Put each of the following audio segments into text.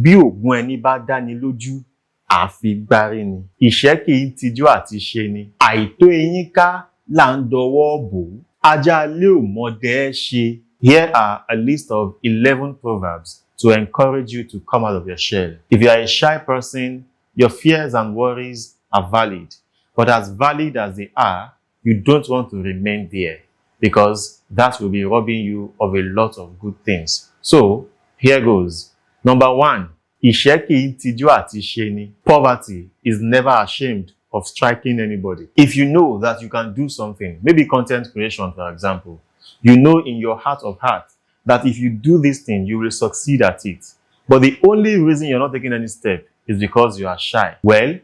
Bí ògùn ẹni bá dáni lójú, àfi gbárí ni. Ìṣẹ́ kì í tijú àti ṣe ni. Àìtó eyín ká là ń dọwọ́ bò. Ajá ilé ò mọdẹ ṣe. Here are a list of 11 proverbs to encourage you to come out of your shell. If you are a shy person, your fears and worries are valid. But as valid as they are, you don't want to remain there because that will be robbing you of a lot of good things. So, here goes. Number 1, ìṣẹ́ kì í tijú àti ṣe ni. Poverty is never ashamed of striking anybody. If you know that you can do something, maybe content creation, for example, you know in your heart of hearts that if you do this thing, you will succeed at it. But the only reason you're not taking any step is because you are shy. Well,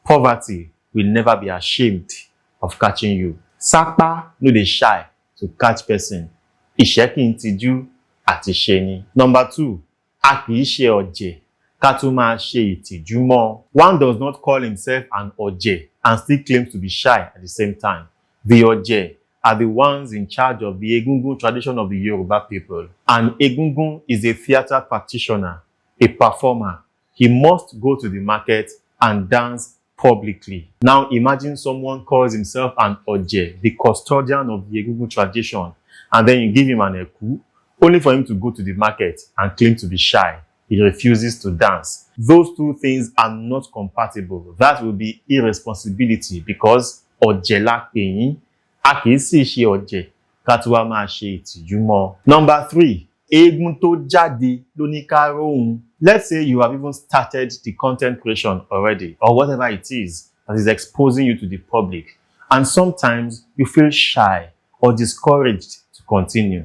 poverty will never be ashamed of catching you. Sapa no dey shy to catch person. Ìṣẹ́ kì í tijú àti ṣe ni. Number 2, a kì í ṣe ọ̀jẹ̀ ká tún máa ṣe ìtìjú mọ́. One does not call himself an ọ̀jẹ̀ and still claims to be shy at the same time. The ọ̀jẹ̀ are the ones in charge of the Egungun tradition of the Yorùbá people. An Egungun is a theatre practitioner, a performer. He must go to the market and dance publicly. Now imagine someone calls himself an ọ̀jẹ̀, the custodian of the Egungun tradition, and then you give him an ẹ̀kú, only for him to go to the market and claim to be shy. He refuses to dance. Those two things are not compatible. That will be irresponsibility because ọ̀jẹ̀ la pè yín. A kì í sì ṣe ọ̀jẹ̀ ká tún wá máa ṣe ìtìjú mọ́. Number 3, eégún tó jáde ló ní ká róhun. Let's say you have even started the content creation already, or whatever it is that is exposing you to the public, and sometimes you feel shy or discouraged to continue.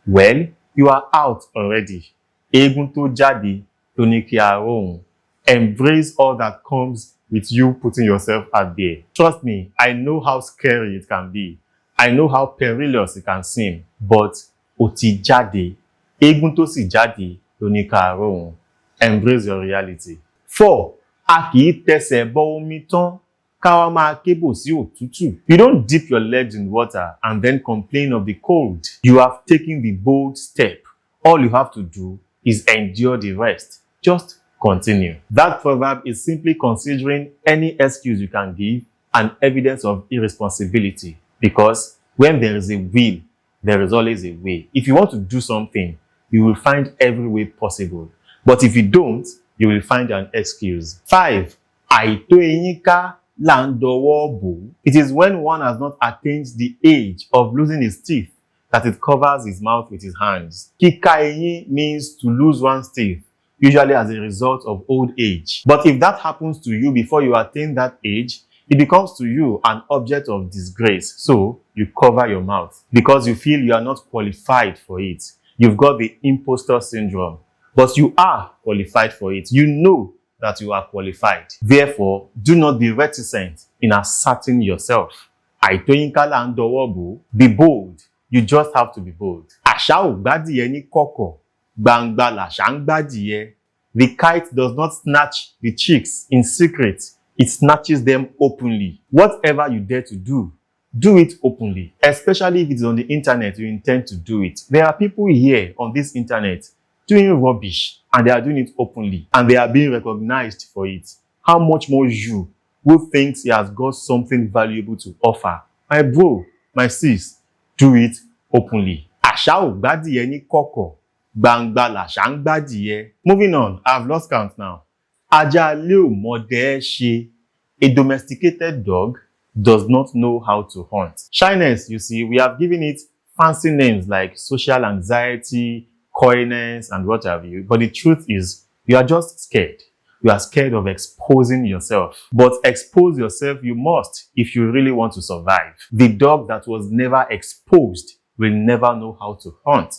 Well, you are out already. Eégún tó jáde ló ní kí a róhun. Embrace all that comes with you putting yourself out there. Trust me, I know how scary it can be. I know how perilous it can seem, but ó ti jáde. Eégún tó sì jáde ló ní ká róhun. Embrace your reality. 4, a kì í tẹsẹ̀ bọ omi tán ká wá máa kébò sí òtútù. You don't dip your legs in water and then complain of the cold. You have taken the bold step. All you have to do is endure the rest. Just continue. That proverb is simply considering any excuse you can give an evidence of irresponsibility, because when there is a will, there is always a way. If you want to do something, you will find every way possible. But if you don't, you will find an excuse. 5, àìtó eyín ká là ń dọwọ́ bò. It is when one has not attained the age of losing his teeth that it covers his mouth with his hands. Kíká eyín means to lose one's teeth, usually as a result of old age. But if that happens to you before you attain that age, it becomes to you an object of disgrace. So you cover your mouth because you feel you are not qualified for it. You've got the imposter syndrome, but you are qualified for it. You know that you are qualified. Therefore, do not be reticent in asserting yourself. Àìtó eyín ká là ń dọwọ́ bò. Be bold. You just have to be bold. Àṣà ò gbádìẹ ní kọ̀kọ̀, gbangba làṣà ń gbádìẹ. The kite does not snatch the chicks in secret. It snatches them openly. Whatever you dare to do, do it openly. Especially if it's on the internet, you intend to do it. There are people here on this internet doing rubbish and they are doing it openly and they are being recognized for it. How much more you who thinks he has got something valuable to offer? My bro, my sis, do it openly. Àṣà ò gbádìẹ ní kọ̀kọ̀, gbangba làṣà ń gbádìẹ. Moving on, I've lost count now. Ajá ilé ò mọdẹ ṣe. A domesticated dog does not know how to hunt. Shyness, you see, we have given it fancy names like social anxiety, coyness, and what have you. But the truth is, you are just scared. You are scared of exposing yourself. But expose yourself you must if you really want to survive. The dog that was never exposed will never know how to hunt.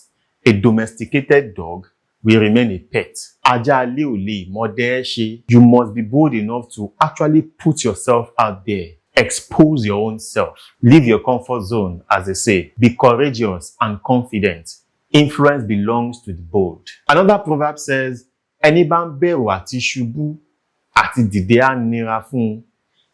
A domesticated dog will remain a pet. Ajá ilé ò lè mọdẹ ṣe. You must be bold enough to actually put yourself out there. Expose your own self. Leave your comfort zone, as they say. Be courageous and confident. Influence belongs to the bold. Another proverb says, ẹni bá ń bẹ̀rù àti ṣubú àti dìde á nira fún.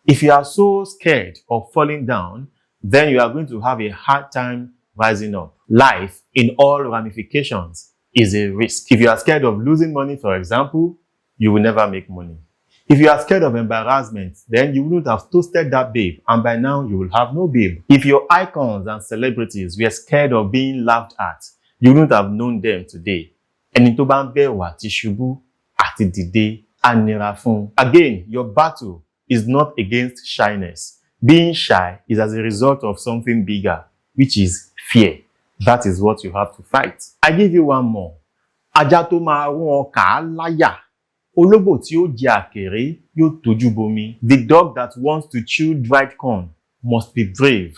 If you are so scared of falling down, then you are going to have a hard time rising up. Life, in all ramifications, is a risk. If you are scared of losing money, for example, you will never make money. If you are scared of embarrassment, then you wouldn't have toasted that babe, and by now you will have no babe. If your icons and celebrities were scared of being laughed at, you wouldn't have known them today. Ẹni tó bá ń bẹ̀rù àti ṣubú àti dìde á nira fún. Again, your battle is not against shyness. Being shy is as a result of something bigger, which is fear. That is what you have to fight. I give you one more. Ajá tó máa rún ọkà á láyà. Ológbò tí ó jẹ àkèré yóò tójú bomi. The dog that wants to chew dried corn must be brave.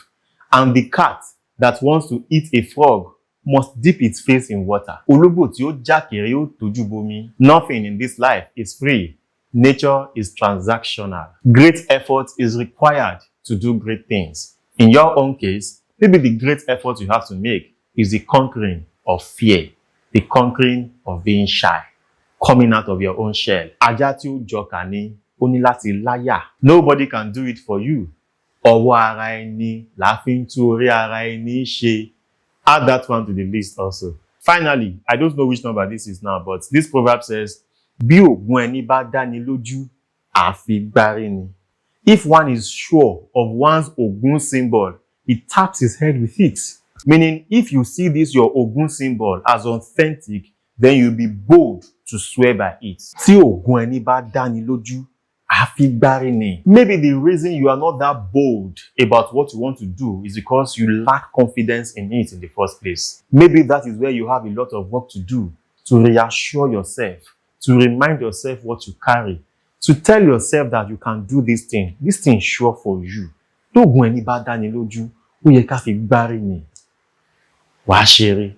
And the cat that wants to eat a frog must dip its face in water. Ológbò tí ó jákèré yóò tójú bomi. Nothing in this life is free. Nature is transactional. Great effort is required to do great things. In your own case, maybe the great effort you have to make is the conquering of fear, the conquering of being shy, coming out of your own shell. Ajá tí ó jọkà ni ó ní láti láyà. Nobody can do it for you. Ọwọ́ ara ẹni la fi ń tú orí ara ẹni ṣe. Add that one to the list also. Finally, I don't know which number this is now, but this proverb says, bí ògùn ẹni bá dáni lójú, àfi gbárí ni. If one is sure of one's Ogun symbol, he taps his head with it. Meaning, if you see this your Ogun symbol as authentic, then you'll be bold to swear by it. Tí ògùn ẹni bá dáni lójú, àfi gbárí ni. Maybe the reason you are not that bold about what you want to do is because you lack confidence in it in the first place. Maybe that is where you have a lot of work to do to reassure yourself, to remind yourself what you carry, to tell yourself that you can do this thing. This thing is sure for you. Tógun ẹni bá dáni lójú, ó yẹ ká fi gbárí ni. Wàá ṣeré.